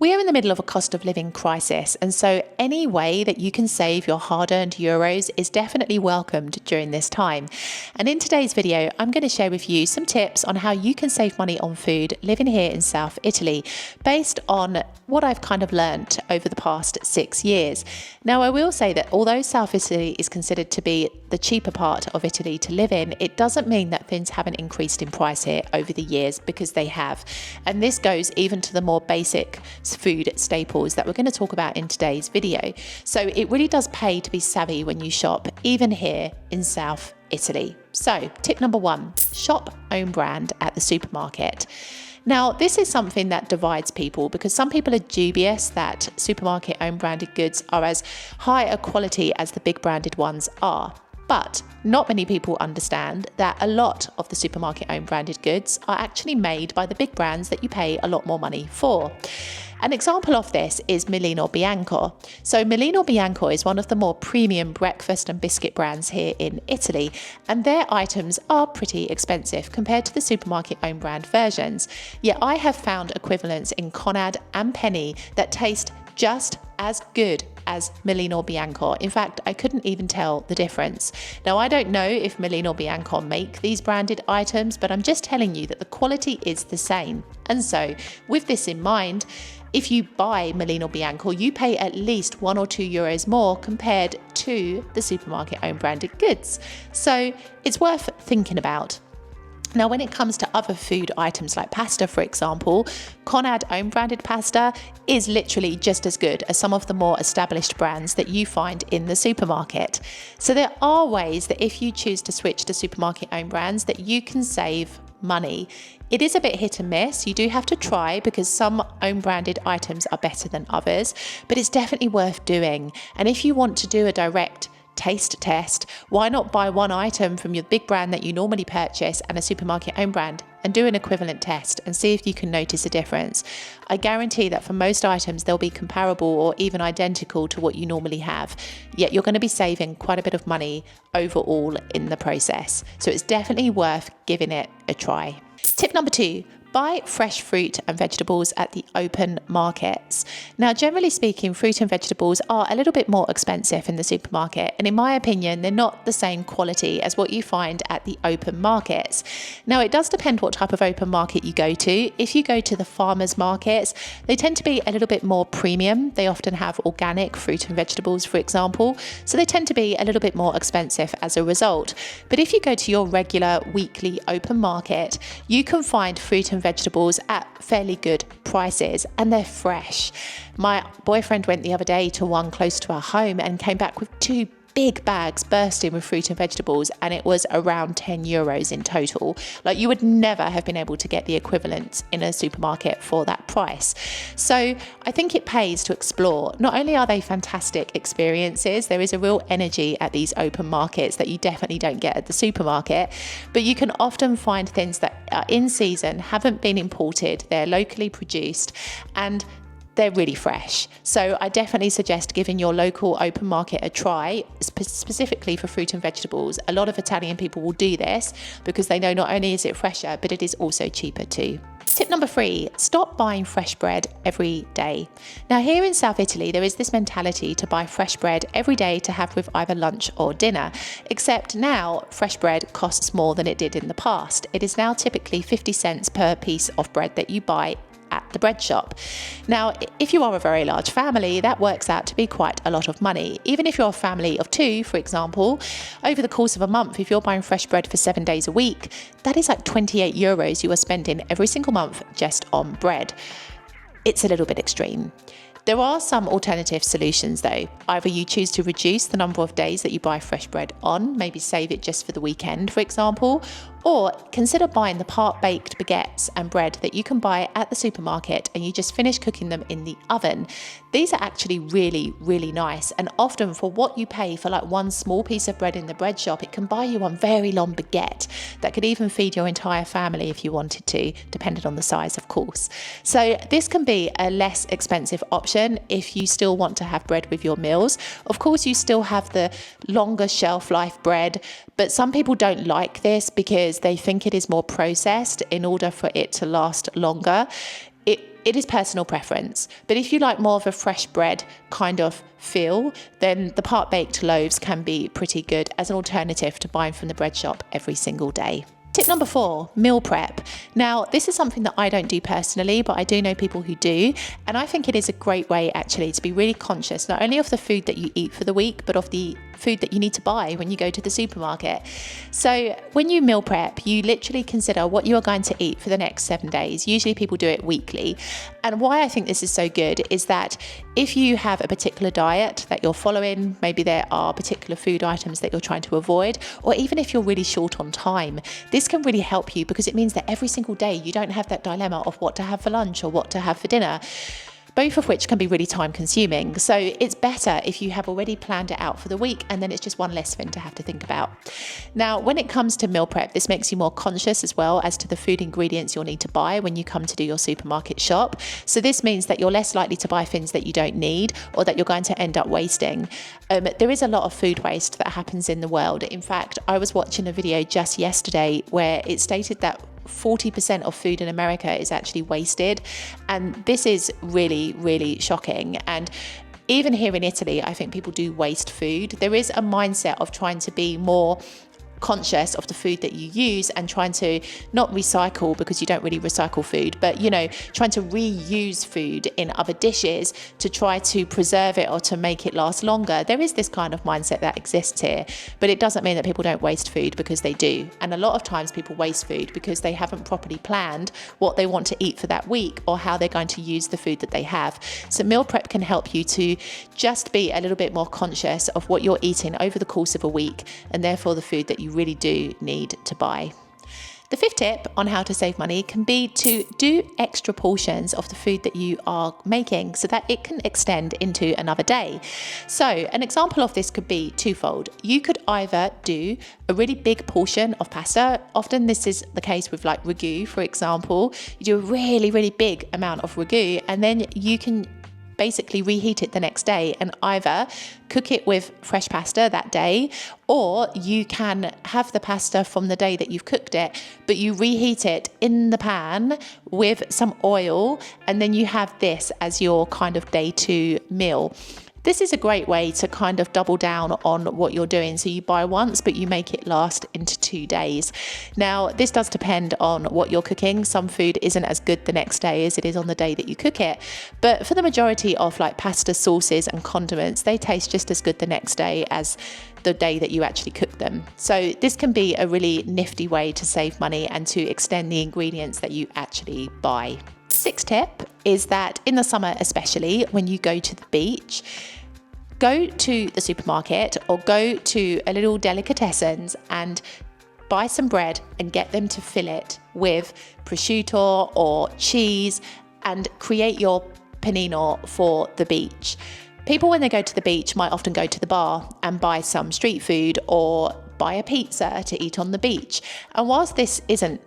We are in the middle of a cost of living crisis, and so any way that you can save your hard-earned euros is definitely welcomed during this time. And in today's video, I'm going to share with you some tips on how you can save money on food living here in South Italy, based on what I've kind of learnt over the past 6 years. Now, I will say that although South Italy is considered to be the cheaper part of Italy to live in, it doesn't mean that things haven't increased in price here over the years, because they have. And this goes even to the more basic food staples that we're going to talk about in today's video. So it really does pay to be savvy when you shop, even here in South Italy. So tip number 1, shop own brand at the supermarket. Now, this is something that divides people, because some people are dubious that supermarket own branded goods are as high a quality as the big branded ones are. But not many people understand that a lot of the supermarket own branded goods are actually made by the big brands that you pay a lot more money for. An example of this is Mulino Bianco. So Mulino Bianco is one of the more premium breakfast and biscuit brands here in Italy, and their items are pretty expensive compared to the supermarket own brand versions. Yet I have found equivalents in Conad and Penny that taste just as good as Mulino Bianco. In fact, I couldn't even tell the difference. Now, I don't know if Mulino Bianco make these branded items, but I'm just telling you that the quality is the same. And so, with this in mind, if you buy Mulino Bianco, you pay at least 1 or 2 euros more compared to the supermarket own branded goods. So it's worth thinking about. Now, when it comes to other food items like pasta, for example, Conad own branded pasta is literally just as good as some of the more established brands that you find in the supermarket. So there are ways that if you choose to switch to supermarket own brands that you can save money. It is a bit hit and miss. You do have to try, because some own branded items are better than others, but it's definitely worth doing. And if you want to do a direct taste test, why not buy one item from your big brand that you normally purchase and a supermarket own brand and do an equivalent test and see if you can notice a difference. I guarantee that for most items they'll be comparable or even identical to what you normally have, yet you're going to be saving quite a bit of money overall in the process. So it's definitely worth giving it a try. Tip number 2, buy fresh fruit and vegetables at the open markets. Now, generally speaking, fruit and vegetables are a little bit more expensive in the supermarket, and in my opinion, they're not the same quality as what you find at the open markets. Now, it does depend what type of open market you go to. If you go to the farmers markets, they tend to be a little bit more premium. They often have organic fruit and vegetables, for example, so they tend to be a little bit more expensive as a result. But if you go to your regular weekly open market, you can find fruit and vegetables at fairly good prices, and they're fresh. My boyfriend went the other day to one close to our home and came back with 2 big bags bursting with fruit and vegetables, and it was around 10 euros in total. Like, you would never have been able to get the equivalent in a supermarket for that price. So I think it pays to explore. Not only are they fantastic experiences, there is a real energy at these open markets that you definitely don't get at the supermarket, but you can often find things that are in season, haven't been imported, they're locally produced, and they're really fresh. So I definitely suggest giving your local open market a try, specifically for fruit and vegetables. A lot of Italian people will do this because they know not only is it fresher, but it is also cheaper too. Tip number 3, stop buying fresh bread every day. Now, here in South Italy, there is this mentality to buy fresh bread every day to have with either lunch or dinner, except now fresh bread costs more than it did in the past. It is now typically 50 cents per piece of bread that you buy at the bread shop. Now, if you are a very large family, that works out to be quite a lot of money. Even if you're a family of 2, for example, over the course of a month, if you're buying fresh bread for 7 days a week, that is like 28 euros you are spending every single month just on bread. It's a little bit extreme. There are some alternative solutions though. Either you choose to reduce the number of days that you buy fresh bread on, maybe save it just for the weekend, for example, or consider buying the part-baked baguettes and bread that you can buy at the supermarket and you just finish cooking them in the oven. These are actually really, really nice, and often for what you pay for like one small piece of bread in the bread shop, it can buy you one very long baguette that could even feed your entire family if you wanted to, depending on the size, of course. So this can be a less expensive option if you still want to have bread with your meals. Of course, you still have the longer shelf life bread, but some people don't like this because they think it is more processed in order for it to last longer. It it is personal preference. But if you like more of a fresh bread kind of feel, then the part-baked loaves can be pretty good as an alternative to buying from the bread shop every single day. Tip number 4, meal prep. Now, this is something that I don't do personally, but I do know people who do. And I think it is a great way actually to be really conscious, not only of the food that you eat for the week, but of the food that you need to buy when you go to the supermarket. So when you meal prep, you literally consider what you are going to eat for the next 7 days. Usually people do it weekly. And why I think this is so good is that if you have a particular diet that you're following, maybe there are particular food items that you're trying to avoid, or even if you're really short on time, this can really help you because it means that every single day you don't have that dilemma of what to have for lunch or what to have for dinner, both of which can be really time consuming. So it's better if you have already planned it out for the week and then it's just one less thing to have to think about. Now, when it comes to meal prep, this makes you more conscious as well as to the food ingredients you'll need to buy when you come to do your supermarket shop. So this means that you're less likely to buy things that you don't need or that you're going to end up wasting. There is a lot of food waste that happens in the world. In fact, I was watching a video just yesterday where it stated that 40% of food in America is actually wasted. And this is really, really shocking. And even here in Italy, I think people do waste food. There is a mindset of trying to be more conscious of the food that you use and trying to not recycle, because you don't really recycle food, but trying to reuse food in other dishes to try to preserve it or to make it last longer. There is this kind of mindset that exists here, but it doesn't mean that people don't waste food, because they do. And a lot of times people waste food because they haven't properly planned what they want to eat for that week or how they're going to use the food that they have. So meal prep can help you to just be a little bit more conscious of what you're eating over the course of a week, and therefore the food that you really do need to buy. The 5th tip on how to save money can be to do extra portions of the food that you are making so that it can extend into another day. So an example of this could be twofold. You could either do a really big portion of pasta. Often this is the case with like ragu, for example. You do a really, really big amount of ragu, and then you can basically reheat it the next day and either cook it with fresh pasta that day, or you can have the pasta from the day that you've cooked it, but you reheat it in the pan with some oil, and then you have this as your kind of day 2 meal. This is a great way to kind of double down on what you're doing. So you buy once, but you make it last into 2 days. Now, this does depend on what you're cooking. Some food isn't as good the next day as it is on the day that you cook it. But for the majority of like pasta sauces and condiments, they taste just as good the next day as the day that you actually cook them. So this can be a really nifty way to save money and to extend the ingredients that you actually buy. 6th tip is that in the summer, especially when you go to the beach, go to the supermarket or go to a little delicatessens and buy some bread and get them to fill it with prosciutto or cheese and create your panino for the beach. People, when they go to the beach, might often go to the bar and buy some street food or buy a pizza to eat on the beach. And whilst this isn't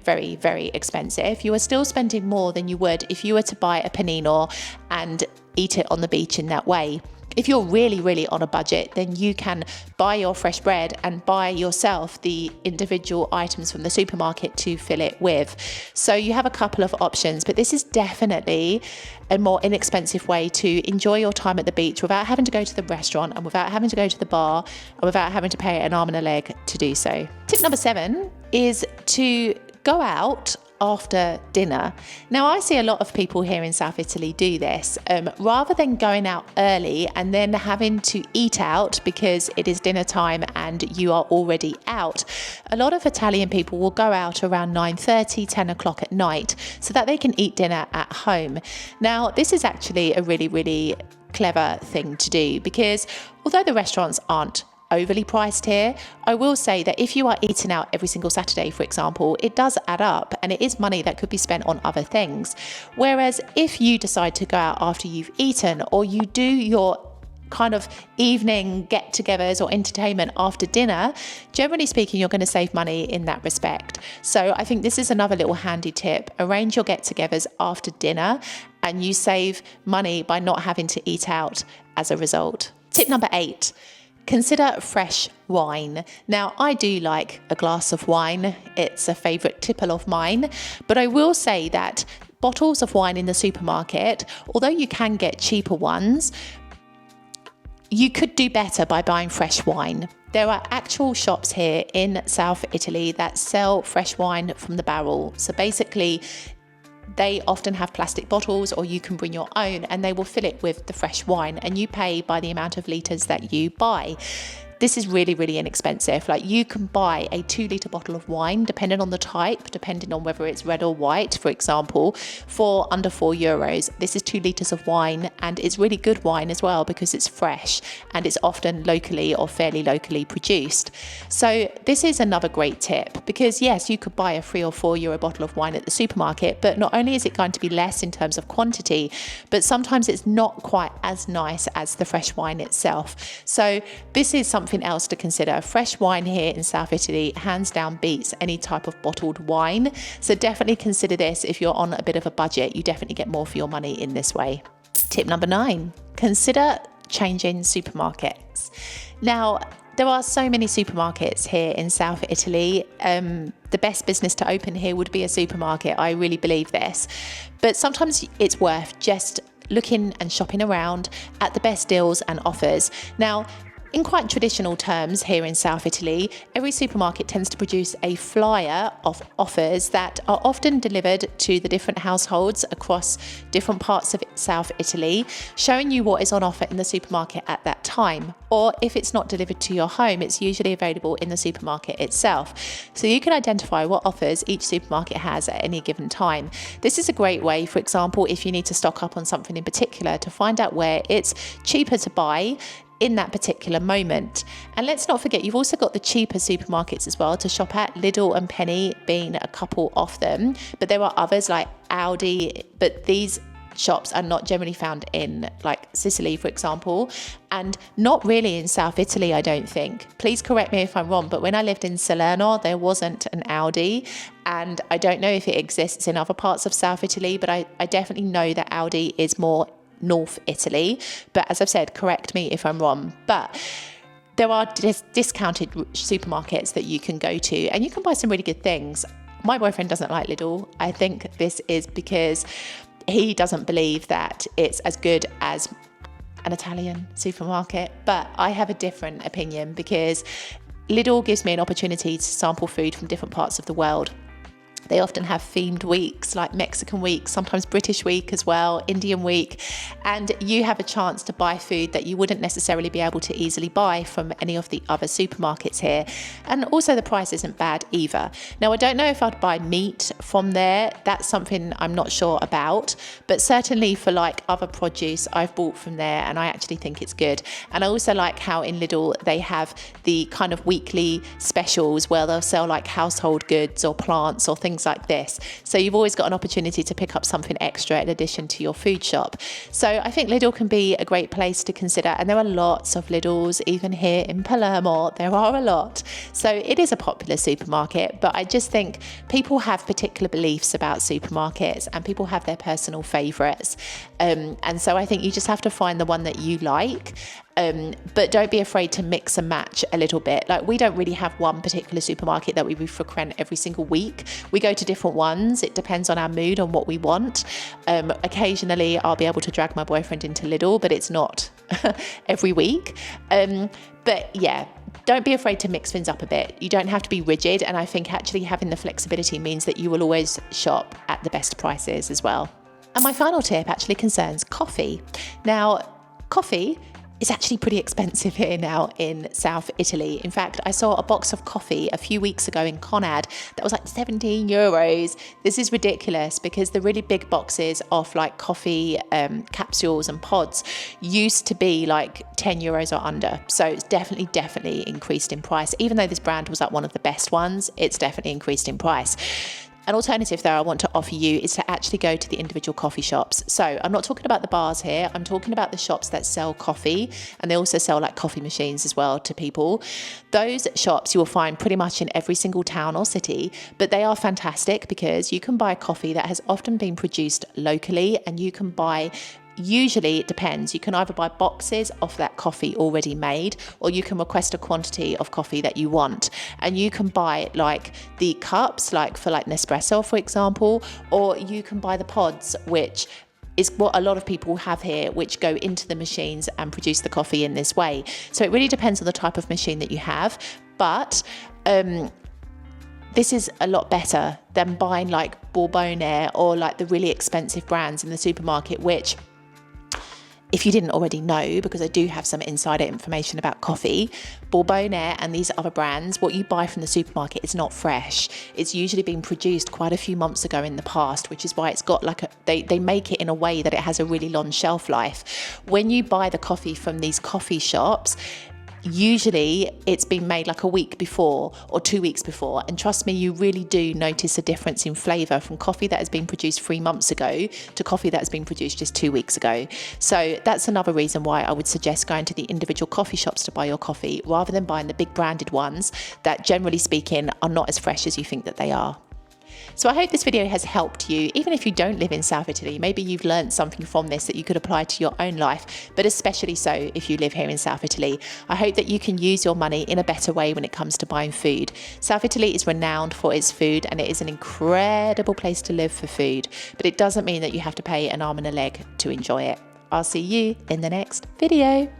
very, very expensive, you are still spending more than you would if you were to buy a panino and eat it on the beach in that way. If you're really, really on a budget, then you can buy your fresh bread and buy yourself the individual items from the supermarket to fill it with. So you have a couple of options, but this is definitely a more inexpensive way to enjoy your time at the beach without having to go to the restaurant and without having to go to the bar and without having to pay an arm and a leg to do so. Tip number 7 is to go out after dinner. Now, I see a lot of people here in South Italy do this. Rather than going out early and then having to eat out because it is dinner time and you are already out, a lot of Italian people will go out around 9:30, 10 o'clock at night so that they can eat dinner at home. Now, this is actually a really, really clever thing to do, because although the restaurants aren't overly priced here, I will say that if you are eating out every single Saturday, for example, it does add up and it is money that could be spent on other things. Whereas if you decide to go out after you've eaten, or you do your kind of evening get-togethers or entertainment after dinner, generally speaking, you're going to save money in that respect. So I think this is another little handy tip. Arrange your get-togethers after dinner and you save money by not having to eat out as a result. Tip number 8. Consider fresh wine. Now, I do like a glass of wine. It's a favourite tipple of mine. But I will say that bottles of wine in the supermarket, although you can get cheaper ones, you could do better by buying fresh wine. There are actual shops here in South Italy that sell fresh wine from the barrel. So basically, they often have plastic bottles, or you can bring your own, and they will fill it with the fresh wine, and you pay by the amount of litres that you buy. This is really, really inexpensive. Like, you can buy a 2-litre bottle of wine, depending on the type, depending on whether it's red or white, for example, for under €4. This is 2 litres of wine, and it's really good wine as well because it's fresh and it's often locally or fairly locally produced. So this is another great tip, because yes, you could buy a €3 or €4 bottle of wine at the supermarket, but not only is it going to be less in terms of quantity, but sometimes it's not quite as nice as the fresh wine itself. So this is something else to consider. Fresh wine here in South Italy hands down beats any type of bottled wine. So definitely consider this if you're on a bit of a budget. You definitely get more for your money in this way. Tip number 9, consider changing supermarkets. Now, there are so many supermarkets here in South Italy. The best business to open here would be a supermarket. I really believe this. But sometimes it's worth just looking and shopping around at the best deals and offers. Now, in quite traditional terms here in South Italy, every supermarket tends to produce a flyer of offers that are often delivered to the different households across different parts of South Italy, showing you what is on offer in the supermarket at that time. Or if it's not delivered to your home, it's usually available in the supermarket itself. So you can identify what offers each supermarket has at any given time. This is a great way, for example, if you need to stock up on something in particular, to find out where it's cheaper to buy in that particular moment. And let's not forget, you've also got the cheaper supermarkets as well to shop at, Lidl and Penny being a couple of them, but there are others like Aldi, but these shops are not generally found in like Sicily, for example, and not really in South Italy, I don't think. Please correct me if I'm wrong, but when I lived in Salerno, there wasn't an Aldi, and I don't know if it exists in other parts of South Italy, but I definitely know that Aldi is more North Italy. But as I've said, correct me if I'm wrong. But there are discounted supermarkets that you can go to, and you can buy some really good things. My boyfriend doesn't like Lidl. I think this is because he doesn't believe that it's as good as an Italian supermarket. But I have a different opinion, because Lidl gives me an opportunity to sample food from different parts of the world. They often have themed weeks, like Mexican week, sometimes British week as well, Indian week, and you have a chance to buy food that you wouldn't necessarily be able to easily buy from any of the other supermarkets here. And also the price isn't bad either. Now, I don't know if I'd buy meat from there. That's something I'm not sure about, but certainly for like other produce, I've bought from there and I actually think it's good. And I also like how in Lidl they have the kind of weekly specials where they'll sell like household goods or plants or things like this. So you've always got an opportunity to pick up something extra in addition to your food shop. So I think Lidl can be a great place to consider. And there are lots of Lidls, even here in Palermo, there are a lot. So it is a popular supermarket, but I just think people have particular beliefs about supermarkets and people have their personal favourites. And so I think you just have to find the one that you like. But don't be afraid to mix and match a little bit. Like, we don't really have one particular supermarket that we frequent every single week. We go to different ones. It depends on our mood, on what we want. Occasionally I'll be able to drag my boyfriend into Lidl, but it's not every week. But yeah, don't be afraid to mix things up a bit. You don't have to be rigid. And I think actually having the flexibility means that you will always shop at the best prices as well. And my final tip actually concerns coffee. Now, coffee is actually pretty expensive here now in South Italy. In fact, I saw a box of coffee a few weeks ago in Conad that was like €17. This is ridiculous, because the really big boxes of like coffee capsules and pods used to be like €10 or under. So it's definitely increased in price. Even though this brand was like one of the best ones, it's definitely increased in price. An alternative that I want to offer you is to actually go to the individual coffee shops. So I'm not talking about the bars here. I'm talking about the shops that sell coffee, and they also sell like coffee machines as well to people. Those shops you will find pretty much in every single town or city, but they are fantastic because you can buy coffee that has often been produced locally, and you can buy Usually it depends. You can either buy boxes of that coffee already made, or you can request a quantity of coffee that you want. And you can buy like the cups, like for like Nespresso, for example, or you can buy the pods, which is what a lot of people have here, which go into the machines and produce the coffee in this way. So it really depends on the type of machine that you have. But this is a lot better than buying like Bourbon or like the really expensive brands in the supermarket, which, if you didn't already know, because I do have some insider information about coffee, Bourbon and these other brands, what you buy from the supermarket is not fresh. It's usually been produced quite a few months ago in the past, which is why it's got like they make it in a way that it has a really long shelf life. When you buy the coffee from these coffee shops, usually it's been made like a week before or 2 weeks before, and trust me, you really do notice a difference in flavour from coffee that has been produced 3 months ago to coffee that has been produced just 2 weeks ago. So that's another reason why I would suggest going to the individual coffee shops to buy your coffee rather than buying the big branded ones that, generally speaking, are not as fresh as you think that they are. So I hope this video has helped you. Even if you don't live in South Italy, maybe you've learned something from this that you could apply to your own life, but especially so if you live here in South Italy. I hope that you can use your money in a better way when it comes to buying food. South Italy is renowned for its food, and it is an incredible place to live for food, but it doesn't mean that you have to pay an arm and a leg to enjoy it. I'll see you in the next video.